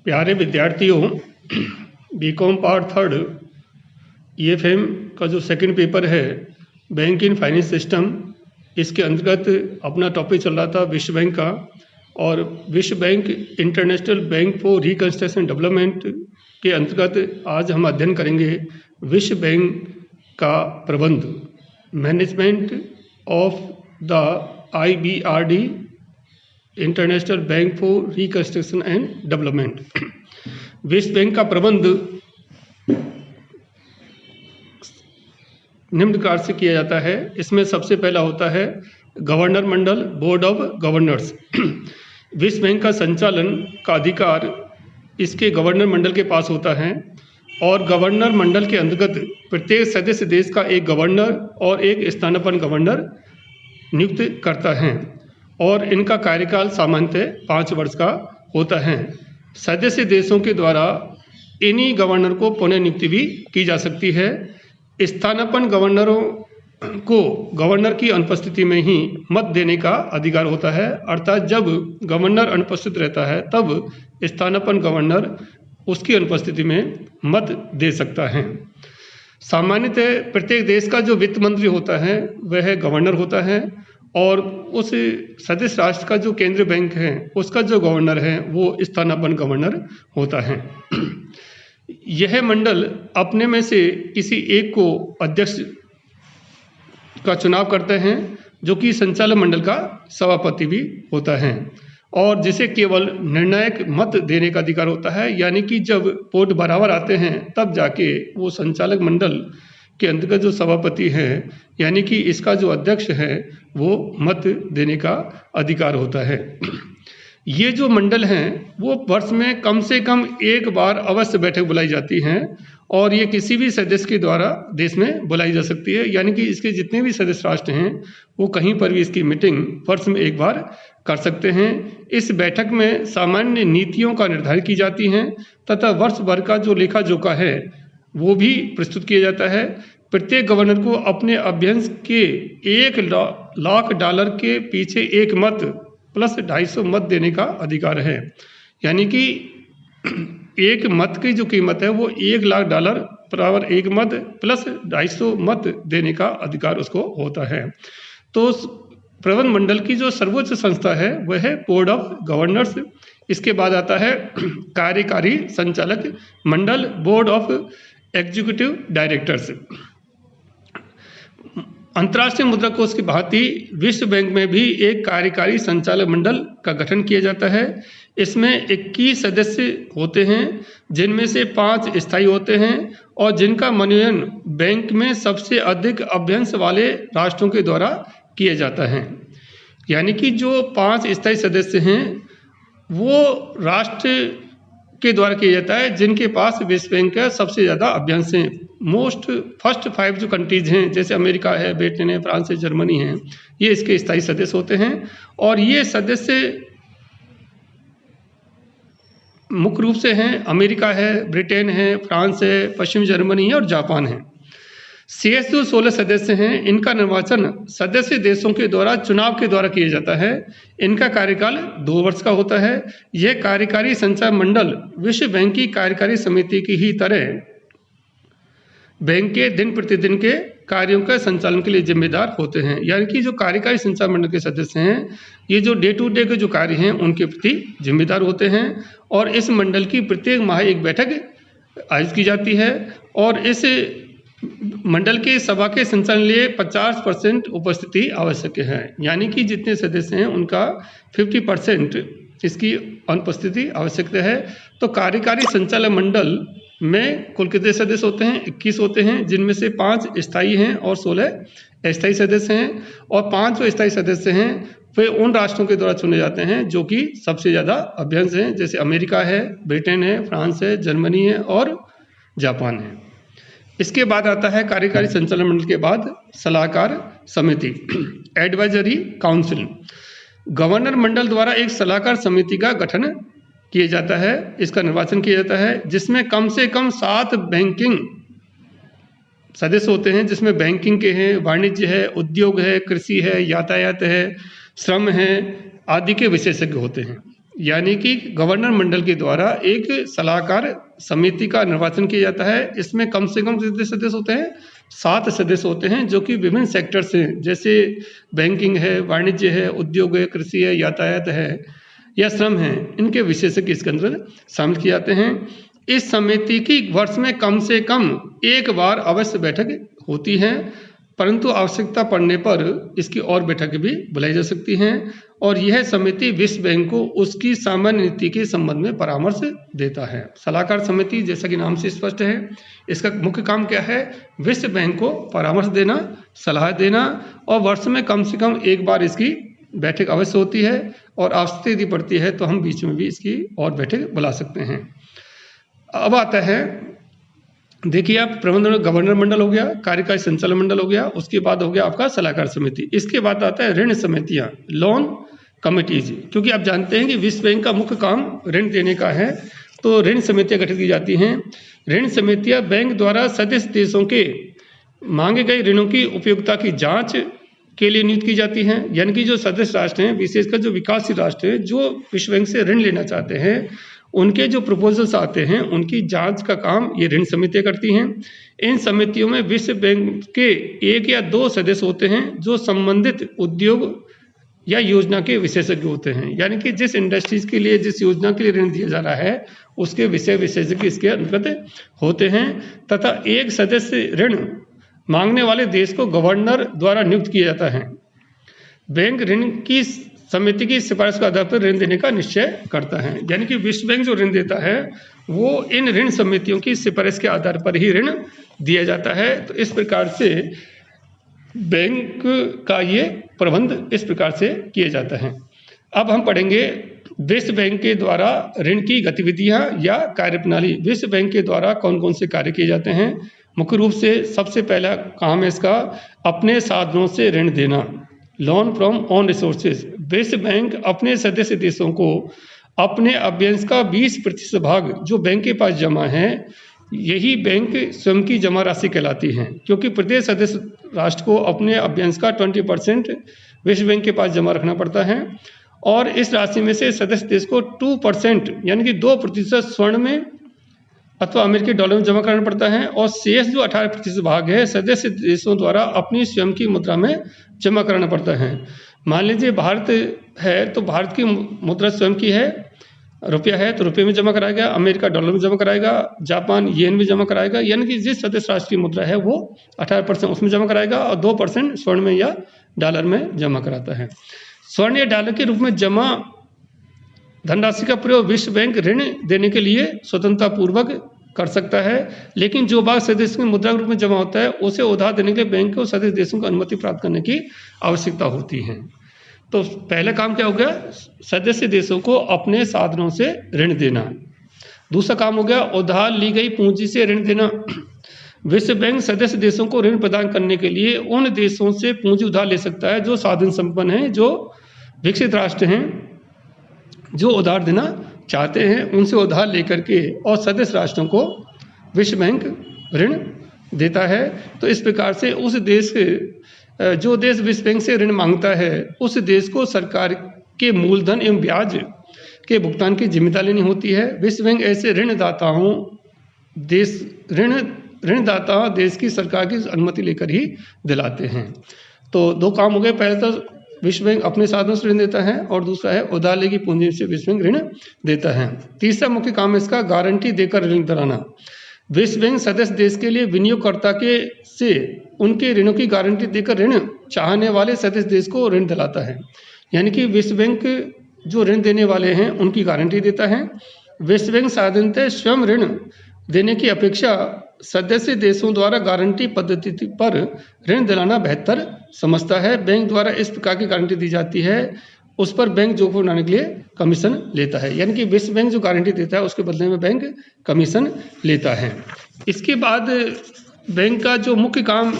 प्यारे विद्यार्थियों, BCom part third EFM का जो सेकंड पेपर है बैंक इन फाइनेंस सिस्टम, इसके अंतर्गत अपना टॉपिक चल रहा था विश्व बैंक का। और विश्व bank international bank for reconstruction development के अंतर्गत आज हम अध्ययन करेंगे विश्व बैंक का प्रबंध, management of the IBRD international bank for reconstruction and development. विश्व बैंक का प्रबंध निम्न प्रकार से किया जाता है। इसमें सबसे पहला होता है governor Mandal, board of governors. विश्व बैंक का संचालन का अधिकार इसके गवर्नर मंडल के पास होता है और गवर्नर मंडल के अंतर्गत प्रत्येक सदस्य देश का एक गवर्नर और एक स्थानापन्न गवर्नर नियुक्त करता है और इनका कार्यकाल सामान्यतः 5 वर्ष का होता है। सदस्य देशों के द्वारा इन्हीं गवर्नर को पुनः नियुक्ति भी की जा सकती है। स्थानापन्न गवर्नरों को गवर्नर की अनुपस्थिति में ही मत देने का अधिकार होता है, अर्थात जब गवर्नर अनुपस्थित रहता है तब स्थानापन्न गवर्नर उसकी अनुपस्थिति में मत दे सकता है। सामान्यतः प्रत्येक देश का जो वित्त मंत्री होता है वह गवर्नर होता है और उस सदस्य राष्ट्र का जो केंद्रीय बैंक है उसका जो गवर्नर है वो स्थानापन्न गवर्नर होता है। यह मंडल अपने में से किसी एक को अध्यक्ष का चुनाव करते हैं जो कि संचालक मंडल का सभापति भी होता है और जिसे केवल निर्णायक मत देने का अधिकार होता है, यानी कि जब वोट बराबर आते हैं तब जाके वो संचालक मंडल के अंतर्गत जो सभापति है यानी कि इसका जो अध्यक्ष है वो मत देने का अधिकार होता है। ये जो मंडल हैं वो वर्ष में कम से कम एक बार अवश्य बैठक बुलाई जाती हैं और ये किसी भी सदस्य के द्वारा देश में बुलाई जा सकती है, यानी कि इसके जितने भी सदस्य राष्ट्र हैं वो कहीं पर भी इसकी मीटिंग वर्ष में एक बार कर सकते हैं। इस बैठक में सामान्य नीतियों का निर्धारण की जाती हैं तथा वर्ष भर का जो लेखा जोखा है वो भी प्रस्तुत किया जाता है। प्रत्येक गवर्नर को अपने अभ्यंश के $1,00,000 के पीछे एक मत प्लस 250 मत देने का अधिकार है, यानी कि एक मत की जो कीमत है वो $1,00,000 बराबर एक मत प्लस 250 मत देने का अधिकार उसको होता है। तो प्रबंध मंडल की जो सर्वोच्च संस्था है वह है बोर्ड ऑफ गवर्नर्स। इसके बाद आता है कार्यकारी संचालक मंडल, बोर्ड ऑफ एग्जीक्यूटिव डायरेक्टर्स। अंतर्राष्ट्रीय मुद्रा कोष की भांति विश्व बैंक में भी एक कार्यकारी संचालक मंडल का गठन किया जाता है। इसमें 21 सदस्य होते हैं जिनमें से 5 स्थायी होते हैं और जिनका मनोनयन बैंक में सबसे अधिक अभ्यंश वाले राष्ट्रों के द्वारा किया जाता है, यानी कि जो 5 स्थायी सदस्य हैं वो राष्ट्र के द्वारा किया जाता है जिनके पास विश्व बैंक का सबसे ज़्यादा अभ्यंश हैं। फर्स्ट 5 जो कंट्रीज हैं जैसे अमेरिका है, ब्रिटेन है, फ्रांस है, जर्मनी है, ये इसके स्थायी सदस्य होते हैं और ये सदस्य मुख्य रूप से हैं अमेरिका है, ब्रिटेन है, फ्रांस है, पश्चिमी जर्मनी है और जापान है। शेष जो 16 सदस्य हैं इनका निर्वाचन सदस्य देशों के द्वारा चुनाव के द्वारा किया जाता है। इनका कार्यकाल 2 वर्ष का होता है। यह कार्यकारी संचालक मंडल विश्व बैंक की कार्यकारी समिति की ही तरह बैंक के दिन प्रतिदिन के कार्यों का संचालन के लिए जिम्मेदार होते हैं, यानी कि जो कार्यकारी संचालक मंडल के सदस्य हैं ये जो डे टू डे के जो कार्य हैं उनके प्रति जिम्मेदार होते हैं और इस मंडल की प्रत्येक माह एक बैठक आयोजित की जाती है और इस मंडल के सभा के संचालन लिए 50% उपस्थिति आवश्यक है, यानी कि जितने सदस्य हैं उनका 50% इसकी अनुपस्थिति आवश्यकता है। तो कार्यकारी संचालक मंडल में कुल कितने सदस्य होते हैं? 21 होते हैं, जिनमें से 5 स्थायी हैं और 16 अस्थायी सदस्य हैं और 5 जो स्थायी सदस्य हैं वे उन राष्ट्रों के द्वारा चुने जाते हैं जो कि सबसे ज़्यादा अभ्यंश हैं, जैसे अमेरिका है, ब्रिटेन है, फ्रांस है, जर्मनी है और जापान है। इसके बाद आता है कार्यकारी संचालन मंडल के बाद सलाहकार समिति, एडवाइजरी काउंसिल। गवर्नर मंडल द्वारा एक सलाहकार समिति का गठन किया जाता है, इसका निर्वाचन किया जाता है, जिसमें कम से कम 7 बैंकिंग सदस्य होते हैं, जिसमें बैंकिंग के हैं, वाणिज्य है, उद्योग है, कृषि है, यातायात है, श्रम है आदि के विशेषज्ञ होते हैं। यानी कि गवर्नर मंडल के द्वारा एक सलाहकार समिति का निर्वाचन किया जाता है। इसमें कम से कम कितने सदस्य होते हैं? 7 सदस्य होते हैं, जो कि विभिन्न सेक्टर से, जैसे बैंकिंग है, वाणिज्य है, उद्योग है, कृषि है, यातायात है या श्रम है, इनके विशेषज्ञ इसके अंदर शामिल किए जाते हैं। इस समिति की वर्ष में कम से कम एक बार अवश्य बैठक होती है, परंतु आवश्यकता पड़ने पर इसकी और बैठकें भी बुलाई जा सकती हैं। और यह समिति विश्व बैंक को उसकी सामान्य नीति के संबंध में परामर्श देता है। सलाहकार समिति जैसा कि नाम से स्पष्ट है, इसका मुख्य काम क्या है? विश्व बैंक को परामर्श देना, सलाह देना, और वर्ष में कम से कम एक बार इसकी बैठक अवश्य होती है, और आवश्यकता यदि पड़ती है तो हम बीच में भी इसकी और बैठक बुला सकते हैं। अब आता है, देखिए आप, प्रबंधन गवर्नर मंडल हो गया, कार्यकारी संचालन मंडल हो गया, उसके बाद हो गया आपका सलाहकार समिति। इसके बाद आता है ऋण समितियां, लोन कमिटीज। क्योंकि आप जानते हैं कि विश्व बैंक का मुख्य काम ऋण देने का है, तो ऋण समितियां गठित की जाती हैं। ऋण समितियां बैंक द्वारा सदस्य देशों के मांगे गए ऋणों की उपयोगिता की जांच के लिए नियुक्त की जाती हैं। यानी कि जो सदस्य राष्ट्र हैं, विशेषकर जो विकासशील राष्ट्र हैं, जो विश्व बैंक से ऋण लेना चाहते हैं, उनके जो प्रपोजल्स आते हैं, उनकी जांच का काम ये ऋण समितियां करती हैं। इन समितियों में विश्व बैंक के 1 या 2 सदस्य होते हैं, जो संबंधित उद्योग या योजना के विशेषज्ञ होते हैं। यानी कि जिस इंडस्ट्रीज के लिए, जिस योजना के लिए ऋण दिया जा रहा है, उसके विषय विशेषज्ञ इसके अंतर्गत होते हैं। तथा एक सदस्य ऋण मांगने वाले देश को गवर्नर द्वारा नियुक्त किया जाता है। बैंक ऋण की समिति की सिफारिश के आधार पर ऋण देने का निश्चय करता है। यानी कि विश्व बैंक जो ऋण देता है, वो इन ऋण समितियों की सिफारिश के आधार पर ही ऋण दिया जाता है। तो इस प्रकार से बैंक का ये प्रबंध इस प्रकार से किया जाता है। अब हम पढ़ेंगे विश्व बैंक के द्वारा ऋण की गतिविधियां या कार्यप्रणाली। विश्व बैंक के द्वारा कौन कौन से कार्य किए जाते हैं? मुख्य रूप से सबसे पहला काम है इसका अपने साधनों से ऋण देना, लोन फ्रॉम ऑन रिसोर्सेज। विश्व बैंक अपने सदस्य देशों को अपने अभ्यंश का 20% भाग जो बैंक के पास जमा है, यही बैंक स्वयं की जमा राशि कहलाती है। क्योंकि प्रत्येक सदस्य राष्ट्र को अपने अभ्यंश का 20% विश्व बैंक के पास जमा रखना पड़ता है, और इस राशि में से सदस्य देश को 2% यानी कि 2% स्वर्ण में अथवा अमेरिकी डॉलर में जमा कराना पड़ता है, और शेष जो 18% भाग है सदस्य देशों द्वारा अपनी स्वयं की मुद्रा में जमा कराना पड़ता है। मान लीजिए भारत है, तो भारत की मुद्रा स्वयं की है, रुपया है तो रुपये में जमा कराएगा, अमेरिका डॉलर में जमा कराएगा, जापान येन में जमा कराएगा। यानी कि जिस सदस्य राष्ट्र की मुद्रा है वो 18% उसमें जमा कराएगा, और 2% स्वर्ण में या डॉलर में जमा कराता है। स्वर्ण या डॉलर के रूप में जमा धनराशि का प्रयोग विश्व बैंक ऋण देने के लिए स्वतंत्रता पूर्वक कर सकता है, लेकिन जो भाग सदस्य की मुद्रा के रूप में जमा होता है, उसे उधार देने के लिए बैंक को सदस्य देशों को अनुमति प्राप्त करने की आवश्यकता होती है। तो पहला काम क्या हो गया? सदस्य देशों को अपने साधनों से ऋण देना। दूसरा काम हो गया उधार ली गई पूंजी से ऋण देना। विश्व बैंक सदस्य देशों को ऋण प्रदान करने के लिए उन देशों से पूंजी उधार ले सकता है जो साधन संपन्न हैं, जो विकसित राष्ट्र हैं, जो उधार देना चाहते हैं, उनसे उधार लेकर के और सदस्य राष्ट्रों को विश्व बैंक ऋण देता है। तो इस प्रकार से उस देश जो देश विश्व बैंक से ऋण मांगता है, उस देश को सरकार के मूलधन एवं ब्याज के भुगतान की जिम्मेदारी लेनी होती है। विश्व बैंक ऐसे ऋणदाता देश की सरकार की अनुमति लेकर ही दिलाते हैं। तो 2 काम हो गए, पहले तो विश्व बैंक अपने साधनों से ऋण देता है, और दूसरा है उधार ली गई पूंजी से विश्व बैंक ऋण देता है। तीसरा मुख्य काम इसका गारंटी देकर ऋण दिलाना। विश्व बैंक सदस्य देश के लिए विनियोगकर्ता से उनके ऋणों की गारंटी देकर ऋण चाहने वाले सदस्य देश को ऋण दिलाता है। यानी कि विश्व बैंक जो ऋण देने वाले हैं उनकी गारंटी देता है। विश्व बैंक साधारणतः स्वयं ऋण देने की अपेक्षा सदस्य देशों द्वारा गारंटी पद्धति पर ऋण दिलाना बेहतर समझता है। बैंक द्वारा इस प्रकार की गारंटी दी जाती है, उस पर बैंक जोखिम उठाने के लिए कमीशन लेता है। यानी कि विश्व बैंक जो गारंटी देता है उसके बदले में बैंक कमीशन लेता है। इसके बाद बैंक का जो मुख्य काम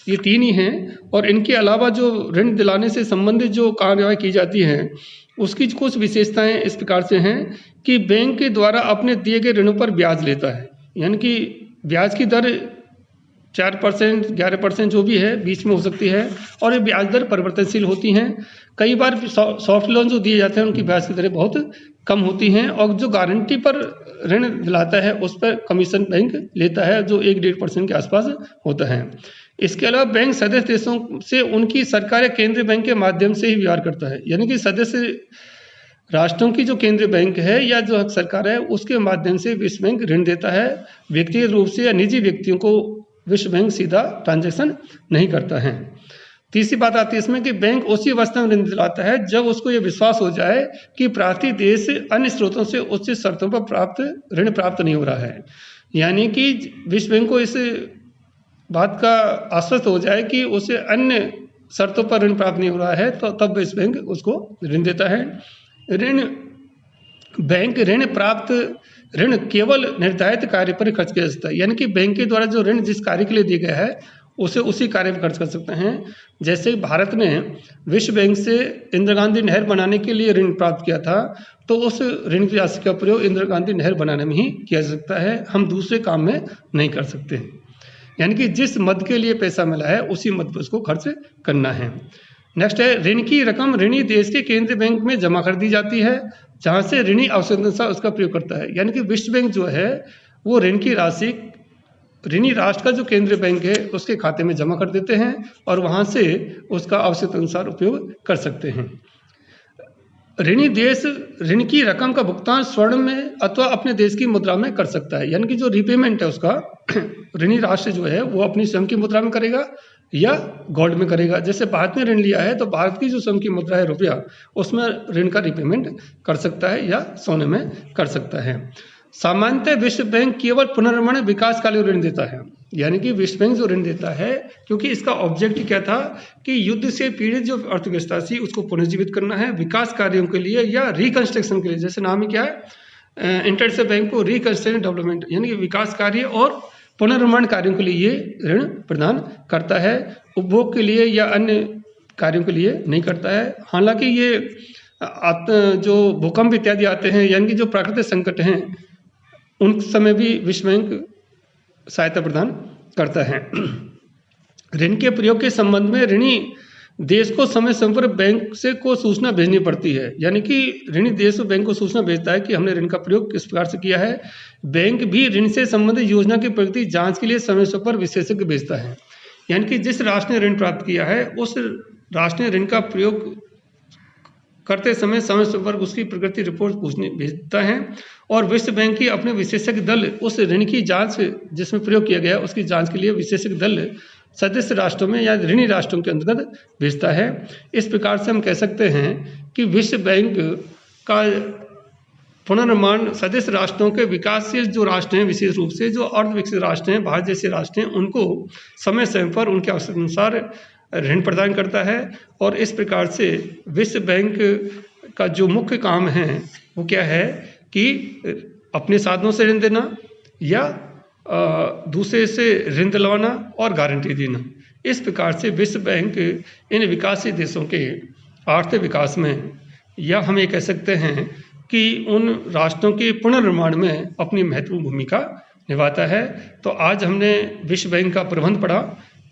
ये 3 ही हैं, और इनके अलावा जो ऋण दिलाने से संबंधित जो कार्यवाही की जाती है उसकी कुछ विशेषताएं इस प्रकार से हैं कि बैंक के द्वारा अपने दिए गए ऋणों पर ब्याज लेता है। यानी कि ब्याज की दर 4%, 11% जो भी है बीच में हो सकती है, और ये ब्याज दर परिवर्तनशील होती हैं। कई बार सॉफ्ट लोन जो दिए जाते हैं उनकी ब्याज की दरें बहुत कम होती हैं, और जो गारंटी पर ऋण दिलाता है उस पर कमीशन बैंक लेता है जो 1-1.5% के आसपास होता है। इसके अलावा बैंक सदस्य देशों से उनकी सरकार या केंद्रीय बैंक के माध्यम से ही व्यवहार करता है, यानी कि सदस्य राष्ट्रों की जो केंद्रीय बैंक है या जो सरकार है उसके माध्यम से विश्व बैंक ऋण देता है। व्यक्तिगत रूप से या निजी व्यक्तियों को विश्व बैंक सीधा ट्रांजैक्शन नहीं करता है। तीसरी बात आती है इसमें कि बैंक उसी अवस्था में ऋण दिलाता है जब उसको ये विश्वास हो जाए कि प्रांतीय देश अन्य स्रोतों से उच्च शर्तों पर ऋण प्राप्त नहीं हो रहा है, यानी कि विश्व बैंक को इस बात का आश्वस्त हो जाए कि उसे अन्य शर्तों पर ऋण प्राप्त नहीं हो रहा है, तो तब विश्व बैंक उसको ऋण देता है। बैंक ऋण केवल निर्धारित कार्य पर खर्च किया जा सकता है, यानी कि बैंक के द्वारा जो ऋण जिस कार्य के लिए दिया गया है उसे उसी कार्य पर खर्च कर सकते हैं। जैसे भारत ने विश्व बैंक से इंदिरा गांधी नहर बनाने के लिए ऋण प्राप्त किया था, तो उस ऋण की राशि का प्रयोग इंदिरा गांधी नहर बनाने में ही किया जा सकता है, हम दूसरे काम में नहीं कर सकते। यानी कि जिस मद के लिए पैसा मिला है उसी मद पर उसको खर्च करना है। नेक्स्ट है, ऋण की रकम ऋणी देश के केंद्रीय बैंक में जमा कर दी जाती है, जहां से ऋणी आवश्यकतानुसार उसका प्रयोग करता है। यानी कि विश्व बैंक जो है वो ऋण की राशि ऋणी राष्ट्र का जो केंद्रीय बैंक है उसके खाते में जमा कर देते हैं और वहां से उसका आवश्यकता अनुसार उपयोग कर सकते हैं। ऋणी देश ऋण की रकम का भुगतान स्वर्ण में अथवा अपने देश की मुद्रा में कर सकता है, यानी कि जो रीपेमेंट है उसका ऋणी राष्ट्र जो है वो अपनी स्वयं की मुद्रा में करेगा या गोल्ड में करेगा। जैसे भारत ने ऋण लिया है तो भारत की जो स्वयं की मुद्रा है रुपया, उसमें ऋण का रीपेमेंट कर सकता है या सोने में कर सकता है। सामान्यतः विश्व बैंक केवल पुनर्निर्माण विकास कालीन ऋण देता है, यानी कि विश्व बैंक जो ऋण देता है, क्योंकि इसका ऑब्जेक्टिव क्या था कि युद्ध से पीड़ित जो अर्थव्यवस्था थी उसको पुनर्जीवित करना है विकास कार्यों के लिए या रिकंस्ट्रक्शन के लिए। जैसे नाम ही क्या है, इंटरनेशनल बैंक को रिकंस्ट्रक्शन डेवलपमेंट, यानी कि विकास कार्य और पुनर्निर्माण कार्यों के लिए ये ऋण प्रदान करता है, उपभोग के लिए या अन्य कार्यों के लिए नहीं करता है। हालांकि ये जो भूकंप इत्यादि आते हैं, यानी कि जो प्राकृतिक संकट हैं, उन समय भी विश्व बैंक सहायता प्रदान करता है। ऋण के प्रयोग के संबंध में ऋणी देश को समय समय पर बैंक से को सूचना भेजनी पड़ती है, यानी कि ऋणी देश बैंक को सूचना भेजता है कि हमने ऋण का प्रयोग किस प्रकार से किया है। बैंक भी ऋण से संबंधित योजना की प्रगति जांच के लिए समय समय पर विशेषज्ञ भेजता है, यानी कि जिस राष्ट्र ने ऋण प्राप्त किया है उस राष्ट्र ने ऋण का प्रयोग करते समय पर उसकी प्रगति रिपोर्ट पूछने भेजता है और विश्व बैंक की अपने विशेषज्ञ दल उस ऋण की जांच जिसमें प्रयोग किया गया उसकी जांच के लिए विशेषज्ञ दल सदस्य राष्ट्रों में या ऋणी राष्ट्रों के अंतर्गत भेजता है। इस प्रकार से हम कह सकते हैं कि विश्व बैंक का पुनर्निर्माण सदस्य राष्ट्रों के विकासशील जो राष्ट्र हैं, विशेष रूप से जो अर्धविकसित राष्ट्र हैं, भारत जैसे राष्ट्र हैं, उनको समय समय पर उनके आवश्यकता अनुसार ऋण प्रदान करता है। और इस प्रकार से विश्व बैंक का जो मुख्य काम है वो क्या है कि अपने साधनों से ऋण देना या दूसरे से ऋण दिलवाना और गारंटी देना। इस प्रकार से विश्व बैंक इन विकासशील देशों के आर्थिक विकास में, या हम ये कह सकते हैं कि उन राष्ट्रों के पुनर्निर्माण में अपनी महत्वपूर्ण भूमिका निभाता है। तो आज हमने विश्व बैंक का प्रबंध पढ़ा।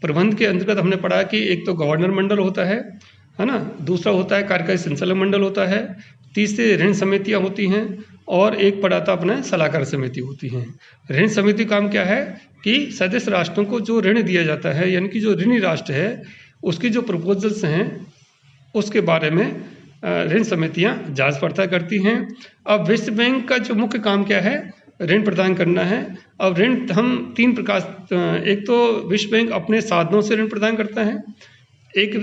प्रबंध के अंतर्गत हमने पढ़ा कि एक तो गवर्नर मंडल होता है ना, दूसरा होता है कार्यकारी संचालक मंडल होता है, तीसरे ऋण समितियां होती हैं और एक पढ़ा था अपना सलाहकार समिति होती हैं। ऋण समिति काम क्या है कि सदस्य राष्ट्रों को जो ऋण दिया जाता है, यानी कि जो ऋणी राष्ट्र है उसकी जो प्रपोजल्स हैं उसके बारे में ऋण समितियां जांच पड़ताल करती हैं। अब विश्व बैंक का जो मुख्य काम क्या है, ऋण प्रदान करना है। अब ऋण हम तीन प्रकार, एक तो विश्व बैंक अपने साधनों से ऋण प्रदान करता है, एक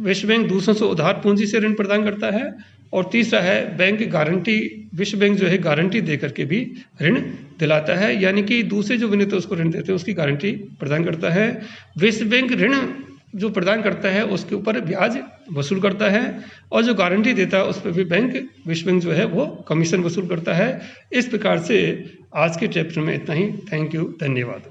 विश्व बैंक दूसरों से उधार पूंजी से ऋण प्रदान करता है, और तीसरा है बैंक गारंटी, विश्व बैंक जो है गारंटी दे करके भी ऋण दिलाता है, यानी कि दूसरे जो विनित उसको ऋण देते हैं उसकी गारंटी प्रदान करता है। विश्व बैंक ऋण जो प्रदान करता है उसके ऊपर ब्याज वसूल करता है और जो गारंटी देता है उस पर भी विश्व बैंक जो है वो कमीशन वसूल करता है। इस प्रकार से आज के चैप्टर में इतना ही। थैंक यू, धन्यवाद।